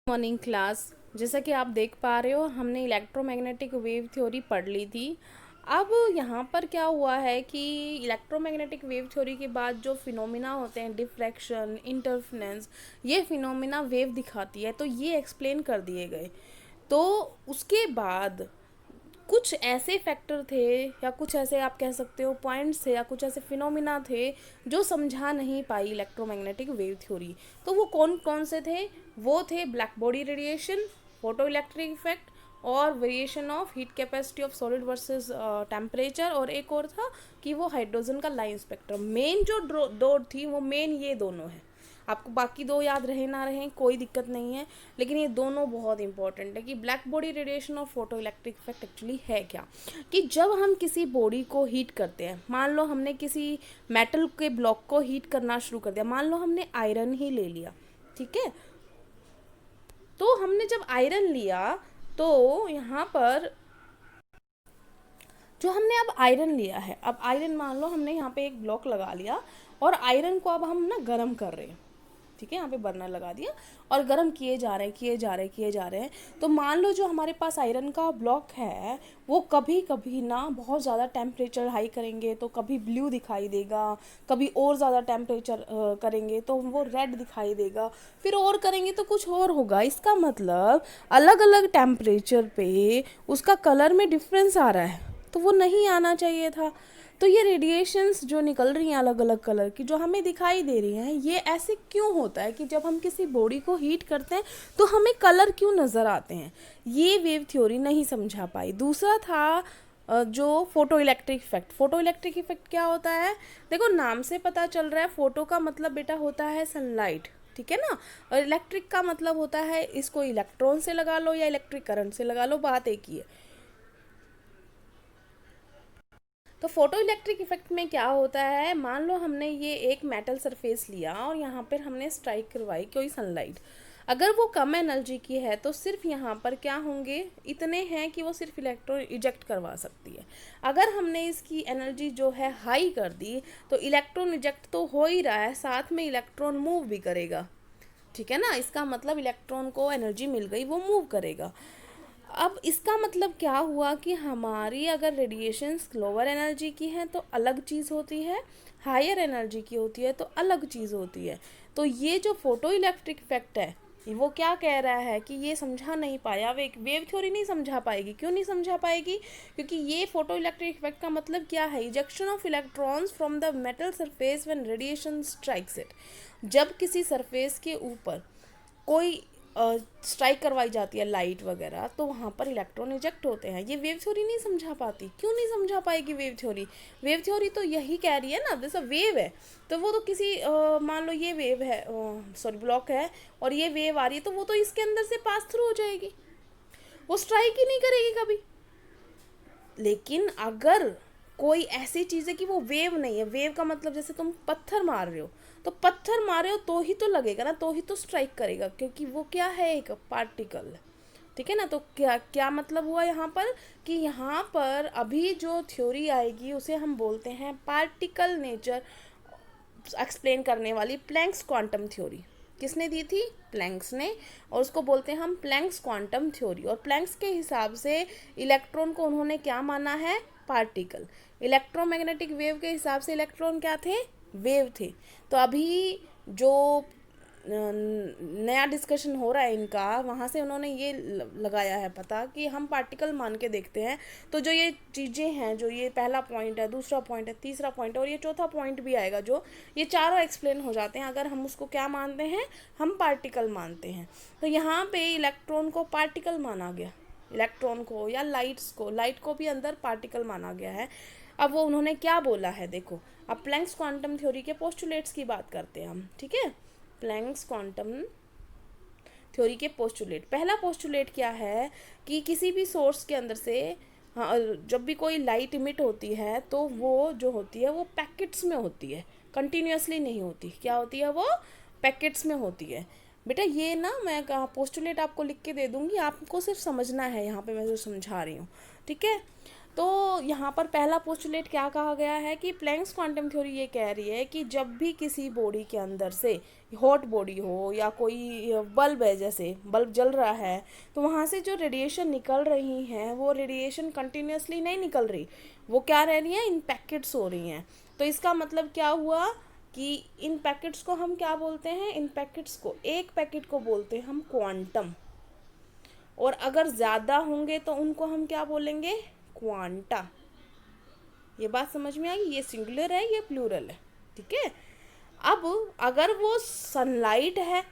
Morning class. जैसा कि आप देख पा रहे हो, हमने इलेक्ट्रोमैग्नेटिक वेव थ्योरी पढ़ ली थी। अब यहाँ पर क्या हुआ है कि इलेक्ट्रोमैग्नेटिक वेव थ्योरी के बाद जो फिनोमिना होते हैं, डिफ्रैक्शन, इंटरफेरेंस, ये फिनोमिना वेव दिखाती है, तो ये एक्सप्लेन कर दिए गए। तो उसके बाद कुछ ऐसे फैक्टर थे या कुछ ऐसे आप कह सकते हो पॉइंट्स थे या कुछ ऐसे फिनोमिना थे जो समझा नहीं पाई इलेक्ट्रोमैग्नेटिक वेव थ्योरी। तो वो कौन कौन से थे? वो थे black body radiation, photoelectric effect और variation of heat capacity of solid versus temperature, और एक और था कि वो हाइड्रोजन का लाइन स्पेक्ट्रम। मेन जो दो थी वो मेन ये दोनों हैं। आपको बाकी दो याद रहे ना रहे कोई दिक्कत नहीं है, लेकिन ये दोनों बहुत इंपॉर्टेंट है कि ब्लैक बॉडी रेडिएशन और फोटो इलेक्ट्रिक इफेक्ट एक्चुअली है क्या। कि जब हम किसी बॉडी को हीट करते हैं, मान लो हमने किसी मेटल के ब्लॉक को हीट करना शुरू कर दिया, मान लो हमने आयरन ही ले लिया, ठीक है। तो हमने जब आयरन लिया तो यहाँ पर जो हमने अब आयरन लिया है, अब आयरन मान लो हमने यहाँ पे एक ब्लॉक लगा लिया और आयरन को अब हम ना गर्म कर रहे हैं, ठीक है। यहाँ पे बर्नर लगा दिया और गर्म किए जा रहे हैं, किए जा रहे हैं, किए जा रहे हैं। तो मान लो जो हमारे पास आयरन का ब्लॉक है वो कभी कभी ना बहुत ज़्यादा टेम्परेचर हाई करेंगे तो कभी ब्लू दिखाई देगा, कभी और ज़्यादा टेम्परेचर करेंगे तो वो रेड दिखाई देगा, फिर और करेंगे तो कुछ और होगा। इसका मतलब अलग अलग टेम्परेचर पे उसका कलर में डिफरेंस आ रहा है, तो वो नहीं आना चाहिए था। तो ये रेडिएशंस जो निकल रही हैं अलग अलग कलर की, जो हमें दिखाई दे रही हैं, ये ऐसे क्यों होता है कि जब हम किसी बॉडी को हीट करते हैं तो हमें कलर क्यों नज़र आते हैं? ये वेव थ्योरी नहीं समझा पाई। दूसरा था जो photo electric effect. Photo electric effect क्या होता है? देखो नाम से पता चल रहा है, फोटो का मतलब बेटा होता है सनलाइट, ठीक है ना। और इलेक्ट्रिक का मतलब होता है, इसको इलेक्ट्रॉन से लगा लो या इलेक्ट्रिक करंट से लगा लो, बात एक ही है। तो फोटो इलेक्ट्रिक इफेक्ट में क्या होता है, मान लो हमने ये एक मेटल सरफेस लिया और यहाँ पर हमने स्ट्राइक करवाई कोई सनलाइट। अगर वो कम एनर्जी की है तो सिर्फ यहाँ पर क्या होंगे, इतने हैं कि वो सिर्फ इलेक्ट्रॉन इजेक्ट करवा सकती है। अगर हमने इसकी एनर्जी जो है हाई कर दी तो इलेक्ट्रॉन इजेक्ट तो हो ही रहा है, साथ में इलेक्ट्रॉन मूव भी करेगा, ठीक है ना। इसका मतलब इलेक्ट्रॉन को एनर्जी मिल गई, वो मूव करेगा। अब इसका मतलब क्या हुआ कि हमारी अगर रेडिएशंस लोअर एनर्जी की हैं तो अलग चीज़ होती है, हायर एनर्जी की होती है तो अलग चीज़ होती है। तो ये जो फोटो इलेक्ट्रिक इफेक्ट है, वो क्या कह रहा है कि ये समझा नहीं पाया, वेव थ्योरी नहीं समझा पाएगी। क्यों नहीं समझा पाएगी? क्योंकि ये फोटो इलेक्ट्रिक इफेक्ट का मतलब क्या है, ejection of electrons from the metal surface when radiation strikes it. जब किसी सरफेस के ऊपर कोई स्ट्राइक करवाई जाती है लाइट वगैरह, तो वहाँ पर इलेक्ट्रॉन इजेक्ट होते हैं। ये वेव थ्योरी नहीं समझा पाती। क्यों नहीं समझा पाएगी वेव थ्योरी? वेव थ्योरी तो यही कह रही है ना, जैसा वेव है तो वो तो किसी मान लो ये वेव है, सॉरी ब्लॉक है, और ये वेव आ रही है तो वो तो इसके अंदर से पास थ्रू हो जाएगी, वो स्ट्राइक ही नहीं करेगी कभी। लेकिन अगर कोई ऐसी चीज़ है कि वो वेव नहीं है, वेव का मतलब जैसे तुम पत्थर मार रहे हो, तो पत्थर मारे हो तो ही तो लगेगा ना, तो ही तो स्ट्राइक करेगा, क्योंकि वो क्या है, एक पार्टिकल, ठीक है ना। तो क्या क्या मतलब हुआ यहाँ पर कि यहाँ पर अभी जो थ्योरी आएगी उसे हम बोलते हैं पार्टिकल नेचर एक्सप्लेन करने वाली प्लैंक्स क्वांटम थ्योरी। किसने दी थी? प्लैंक्स ने। और उसको बोलते हैं हम प्लैंक्स क्वांटम थ्योरी। और प्लैंक्स के हिसाब से इलेक्ट्रॉन को उन्होंने क्या माना है? पार्टिकल। इलेक्ट्रोमैग्नेटिक वेव के हिसाब से इलेक्ट्रॉन क्या थे? वेव थे। तो अभी जो नया डिस्कशन हो रहा है इनका, वहाँ से उन्होंने ये लगाया है पता कि हम पार्टिकल मान के देखते हैं। तो जो ये चीज़ें हैं, जो ये पहला पॉइंट है, दूसरा पॉइंट है, तीसरा पॉइंट है और ये चौथा पॉइंट भी आएगा, जो ये चारों एक्सप्लेन हो जाते हैं अगर हम उसको क्या मानते हैं, हम पार्टिकल मानते हैं। तो यहाँ पे इलेक्ट्रॉन को पार्टिकल माना गया, इलेक्ट्रॉन को या लाइट को भी अंदर पार्टिकल माना गया है। अब वो उन्होंने क्या बोला है देखो। अब प्लैंक्स क्वांटम थ्योरी के पोस्टुलेट्स की बात करते हैं हम, ठीक है। प्लैंक्स क्वांटम थ्योरी के पोस्टुलेट, पहला पोस्टुलेट क्या है कि किसी भी सोर्स के अंदर से, हाँ, जब भी कोई लाइट इमिट होती है तो वो जो होती है वो पैकेट्स में होती है, कंटिन्यूसली नहीं होती। क्या होती है वो? पैकेट्स में होती है। बेटा ये ना मैं पोस्टुलेट आपको लिख के दे दूंगी, आपको सिर्फ समझना है यहाँ पे मैं जो समझा रही हूँ, ठीक है। तो यहाँ पर पहला पोस्टुलेट क्या कहा गया है कि प्लैंक्स क्वांटम थ्योरी ये कह रही है कि जब भी किसी बॉडी के अंदर से हॉट बॉडी हो या कोई बल्ब है, जैसे बल्ब जल रहा है, तो वहाँ से जो रेडिएशन निकल रही हैं वो रेडिएशन कंटिन्यूसली नहीं निकल रही, वो क्या रह रही हैं, इन पैकेट्स हो रही हैं। तो इसका मतलब क्या हुआ कि इन पैकेट्स को हम क्या बोलते हैं, इन पैकेट्स को, एक पैकेट को बोलते हैं हम क्वांटम, और अगर ज़्यादा होंगे तो उनको हम क्या बोलेंगे, क्वांटा। ये बात समझ में आई, ये सिंगुलर है, ये प्लूरल है, ठीक है। अब अगर वो सनलाइट है,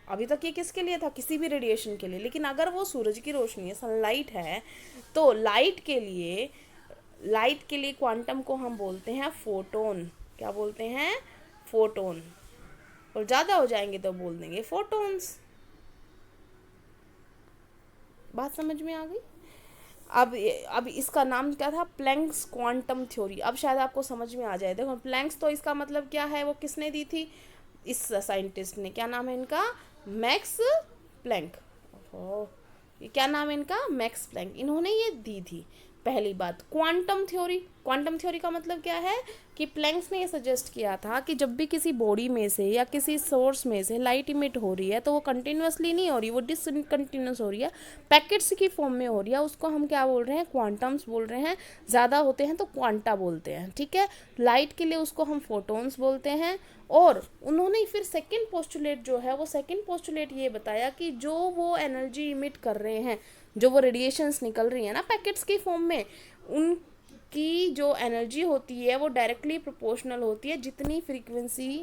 अभी तक ये किसके लिए था, किसी भी रेडिएशन के लिए, लेकिन अगर वो सूरज की रोशनी है, सनलाइट है, तो लाइट के लिए क्वांटम को हम बोलते हैं फोटोन। क्या बोलते हैं, फोटोन। और ज़्यादा हो जाएंगे तो बोल देंगे फोटोन्स। बात समझ में आ गई। अब इसका नाम क्या था, प्लैंक्स क्वांटम थ्योरी। अब शायद आपको समझ में आ जाए। देखो प्लैंक्स, तो इसका मतलब क्या है, वो किसने दी थी, इस साइंटिस्ट ने। क्या नाम है इनका, मैक्स प्लैंक। ये क्या नाम है इनका, मैक्स प्लैंक। इन्होंने ये दी थी। पहली बात, क्वांटम थ्योरी। क्वांटम थ्योरी का मतलब क्या है कि प्लैंक्स ने ये सजेस्ट किया था कि जब भी किसी बॉडी में से या किसी सोर्स में से लाइट इमिट हो रही है तो वो कंटिन्यूसली नहीं हो रही, वो डिसकंटिन्यूस हो रही है, पैकेट्स की फॉर्म में हो रही है, उसको हम क्या बोल रहे हैं, क्वांटम्स बोल रहे हैं। ज़्यादा होते हैं तो क्वांटा बोलते हैं, ठीक है। लाइट के लिए उसको हम फोटोन्स बोलते हैं। और उन्होंने फिर सेकंड पोस्टुलेट जो है, वो सेकंड पोस्टुलेट ये बताया कि जो वो एनर्जी इमिट कर रहे हैं, जो वो रेडिएशंस निकल रही है ना पैकेट्स की फॉर्म में, उनकी जो एनर्जी होती है वो डायरेक्टली प्रोपोर्शनल होती है जितनी फ्रीक्वेंसी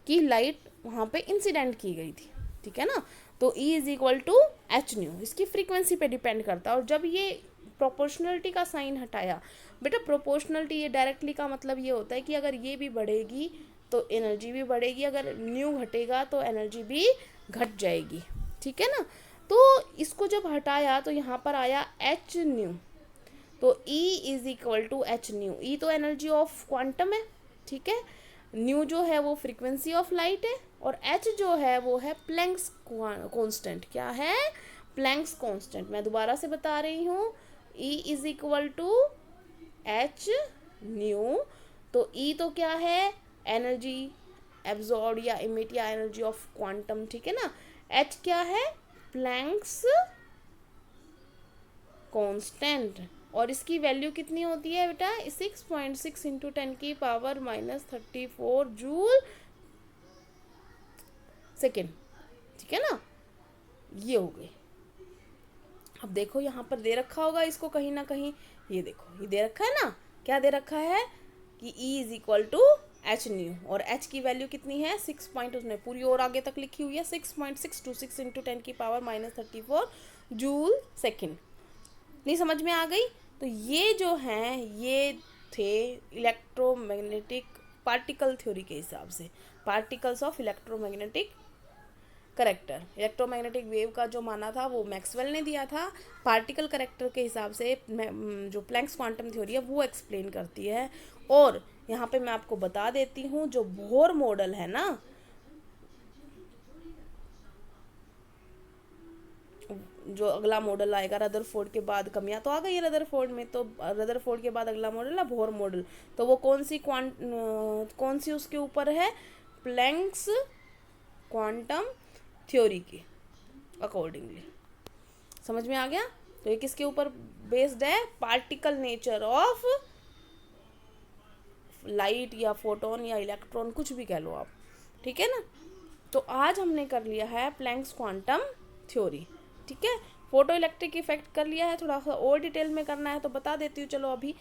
की लाइट वहाँ पे इंसिडेंट की गई थी, ठीक है ना। तो E is equal to H nu, इसकी फ्रीक्वेंसी पे डिपेंड करता है। और जब ये प्रोपोर्शनलिटी का साइन हटाया, बेटा प्रोपोर्शनलिटी ये डायरेक्टली का मतलब ये होता है कि अगर ये भी बढ़ेगी तो एनर्जी भी बढ़ेगी, अगर न्यू घटेगा तो एनर्जी भी घट जाएगी, ठीक है ना। तो इसको जब हटाया तो यहाँ पर आया एच न्यू, तो E is equal to H nu. E तो एनर्जी ऑफ क्वांटम है, ठीक है। न्यू जो है वो फ्रीक्वेंसी ऑफ लाइट है, और एच जो है वो है प्लैंक्स कांस्टेंट। क्या है, प्लैंक्स कांस्टेंट। मैं दोबारा से बता रही हूँ, E is equal to H nu. तो E तो क्या है, एनर्जी एब्जॉर्ब या इमिट या एनर्जी ऑफ क्वांटम, ठीक है ना। H क्या है, प्लैंक्स कांस्टेंट। और इसकी वैल्यू कितनी होती है बेटा, 6.6 इंटू 10 की पावर -34 जूल सेकेंड, ठीक है ना। ये हो गई। अब देखो यहाँ पर दे रखा होगा इसको कहीं ना कहीं, ये देखो ये दे रखा है ना, क्या दे रखा है कि E is equal to H nu, और H की वैल्यू कितनी है, 6 पॉइंट, उसने पूरी और आगे तक लिखी हुई है, 6.626 इंटू 10 की पावर -34 जूल सेकेंड। नहीं समझ में आ गई। तो ये जो हैं ये थे इलेक्ट्रोमैग्नेटिक पार्टिकल थ्योरी के हिसाब से, particles of electromagnetic character. Electromagnetic wave का जो माना था वो मैक्सवेल ने दिया था। पार्टिकल करेक्टर के हिसाब से जो प्लैंक्स क्वांटम थ्योरी है वो एक्सप्लेन करती है। और यहाँ पे मैं आपको बता देती हूँ, जो बोहर मॉडल है ना, जो अगला मॉडल आएगा रदरफोर्ड के बाद, कमियां तो आ गई है रदरफोर्ड में, तो रदरफोर्ड के बाद अगला मॉडल है बोहर मॉडल। तो वो कौन सी उसके ऊपर है, प्लैंक्स क्वांटम थ्योरी की अकॉर्डिंगली। समझ में आ गया। तो ये किसके ऊपर बेस्ड है, पार्टिकल नेचर ऑफ लाइट या फोटोन या इलेक्ट्रॉन, कुछ भी कह लो आप, ठीक है ना। तो आज हमने कर लिया है प्लैंक्स क्वांटम थ्योरी, ठीक है। फोटो इलेक्ट्रिक इफेक्ट कर लिया है, थोड़ा सा और डिटेल में करना है तो बता देती हूँ, चलो अभी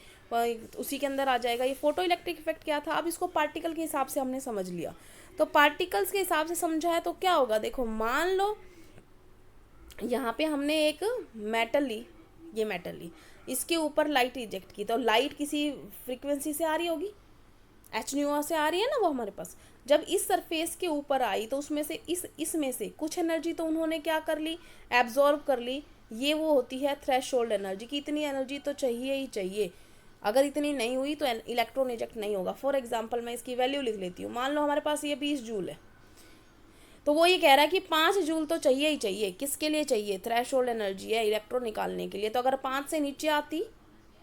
उसी के अंदर आ जाएगा। ये फोटो इलेक्ट्रिक इफेक्ट क्या था, अब इसको पार्टिकल के हिसाब से हमने समझ लिया। तो पार्टिकल्स के हिसाब से समझा है तो क्या होगा, देखो मान लो यहाँ पे हमने एक मेटल ली, ये मेटल ली, इसके ऊपर लाइट इजेक्ट की, तो लाइट किसी फ्रीक्वेंसी से आ रही होगी, एच न्यू से आ रही है ना वो हमारे पास। जब इस सरफेस के ऊपर आई तो उसमें से इसमें से कुछ एनर्जी तो उन्होंने क्या कर ली, एब्जॉर्ब कर ली। ये वो होती है थ्रेशोल्ड एनर्जी, की इतनी एनर्जी तो चाहिए ही चाहिए, अगर इतनी नहीं हुई तो इलेक्ट्रॉन इजेक्ट नहीं होगा। फॉर एग्जांपल मैं इसकी वैल्यू लिख लेती हूँ, मान लो हमारे पास ये 20 जूल है, तो वो ये कह रहा है कि 5 जूल तो चाहिए ही चाहिए। किसके लिए चाहिए, थ्रेशोल्ड एनर्जी है इलेक्ट्रॉन निकालने के लिए। तो अगर 5 से नीचे आती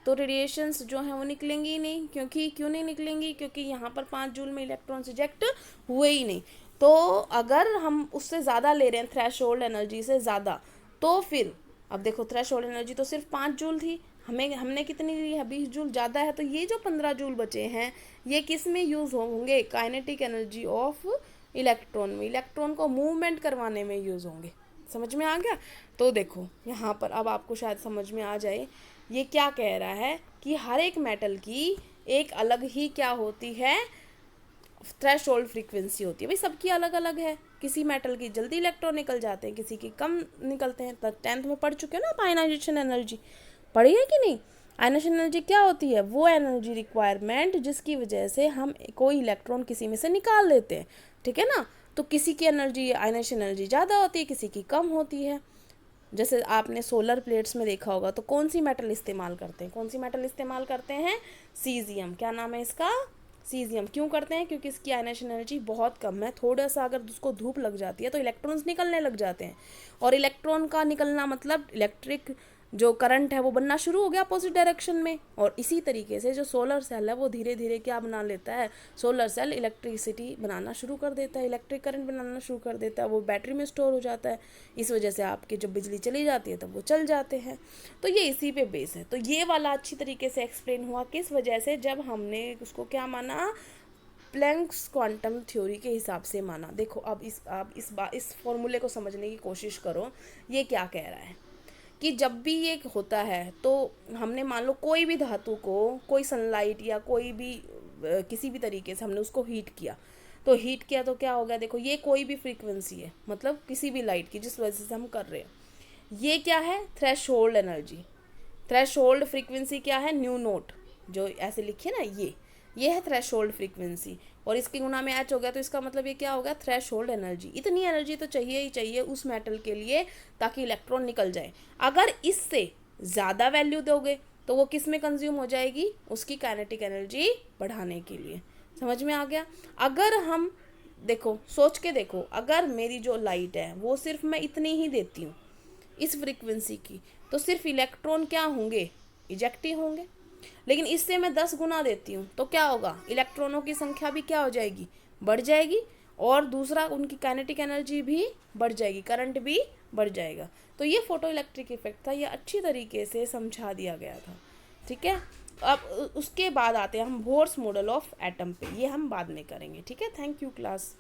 तो रेडिएशंस जो हैं वो निकलेंगी ही नहीं, क्योंकि क्यों नहीं निकलेंगी, क्योंकि यहाँ पर 5 जूल में इलेक्ट्रॉन्स इजेक्ट हुए ही नहीं। तो अगर हम उससे ज़्यादा ले रहे हैं, थ्रेशोल्ड एनर्जी से ज़्यादा, तो फिर अब देखो थ्रेशोल्ड एनर्जी तो सिर्फ 5 जूल थी, हमने कितनी ली है, 20 जूल ज़्यादा है। तो ये जो 15 जूल बचे हैं ये किस में यूज़ होंगे, काइनेटिक एनर्जी ऑफ इलेक्ट्रॉन में, इलेक्ट्रॉन को मूवमेंट करवाने में यूज़ होंगे। समझ में आ गया। तो देखो यहाँ पर अब आपको शायद समझ में आ जाए ये क्या कह रहा है कि हर एक मेटल की एक अलग ही क्या होती है, थ्रेशोल्ड फ्रीक्वेंसी होती है। भाई सबकी अलग अलग है, किसी मेटल की जल्दी इलेक्ट्रॉन निकल जाते हैं, किसी की कम निकलते हैं। तो 10th में पढ़ चुके हो ना आप आयनाइजेशन एनर्जी, पढ़ी है कि नहीं। आयनाइजेशन एनर्जी क्या होती है, वो एनर्जी रिक्वायरमेंट जिसकी वजह से हम कोई इलेक्ट्रॉन किसी में से निकाल लेते हैं, ठीक है ना। तो किसी की एनर्जी आयनाइजेशन एनर्जी ज़्यादा होती है, किसी की कम होती है। जैसे आपने सोलर प्लेट्स में देखा होगा, तो कौन सी मेटल इस्तेमाल करते हैं, कौन सी मेटल इस्तेमाल करते हैं, सीजियम। क्या नाम है इसका, सीजियम। क्यों करते हैं, क्योंकि इसकी आयनाइजेशन एनर्जी बहुत कम है। थोड़ा सा अगर उसको धूप लग जाती है तो इलेक्ट्रॉन्स निकलने लग जाते हैं, और इलेक्ट्रॉन का निकलना मतलब इलेक्ट्रिक जो करंट है वो बनना शुरू हो गया अपोजिट डायरेक्शन में। और इसी तरीके से जो सोलर सेल है वो धीरे धीरे क्या बना लेता है, सोलर सेल इलेक्ट्रिसिटी बनाना शुरू कर देता है, इलेक्ट्रिक करंट बनाना शुरू कर देता है, वो बैटरी में स्टोर हो जाता है। इस वजह से आपकी जब बिजली चली जाती है तब वो चल जाते हैं। तो ये इसी पे बेस है। तो ये वाला अच्छी तरीके से एक्सप्लेन हुआ किस वजह से, जब हमने उसको क्या माना, प्लैंक्स क्वांटम थ्योरी के हिसाब से माना। देखो अब इस फॉर्मूले को समझने की कोशिश करो। ये क्या कह रहा है कि जब भी ये होता है तो हमने मान लो कोई भी धातु को, कोई सनलाइट या कोई भी किसी भी तरीके से हमने उसको हीट किया, तो हीट किया तो क्या हो गया, देखो ये कोई भी फ्रीक्वेंसी है, मतलब किसी भी लाइट की जिस वजह से हम कर रहे हैं, ये क्या है, थ्रेशोल्ड एनर्जी। थ्रेशोल्ड फ्रीक्वेंसी क्या है, न्यू नोट, जो ऐसे लिखिए ना, ये है थ्रेशोल्ड फ्रीक्वेंसी, और इसके गुना में एच हो गया, तो इसका मतलब ये क्या हो गया, थ्रेशोल्ड एनर्जी। इतनी एनर्जी तो चाहिए ही चाहिए उस मेटल के लिए ताकि इलेक्ट्रॉन निकल जाए। अगर इससे ज़्यादा वैल्यू दोगे तो वो किस में कंज्यूम हो जाएगी, उसकी काइनेटिक एनर्जी बढ़ाने के लिए। समझ में आ गया। अगर हम देखो, सोच के देखो, अगर मेरी जो लाइट है वो सिर्फ मैं इतनी ही देती हूँ इस फ्रीक्वेंसी की, तो सिर्फ इलेक्ट्रॉन क्या होंगे, इजेक्ट ही होंगे। लेकिन इससे मैं 10 गुना देती हूँ तो क्या होगा, इलेक्ट्रॉनों की संख्या भी क्या हो जाएगी, बढ़ जाएगी, और दूसरा उनकी काइनेटिक एनर्जी भी बढ़ जाएगी, करंट भी बढ़ जाएगा। तो ये फोटो इलेक्ट्रिक इफेक्ट था, ये अच्छी तरीके से समझा दिया गया था, ठीक है। अब उसके बाद आते हैं हम बोर्स मॉडल ऑफ एटम पे, ये हम बाद में करेंगे, ठीक है। Thank you class.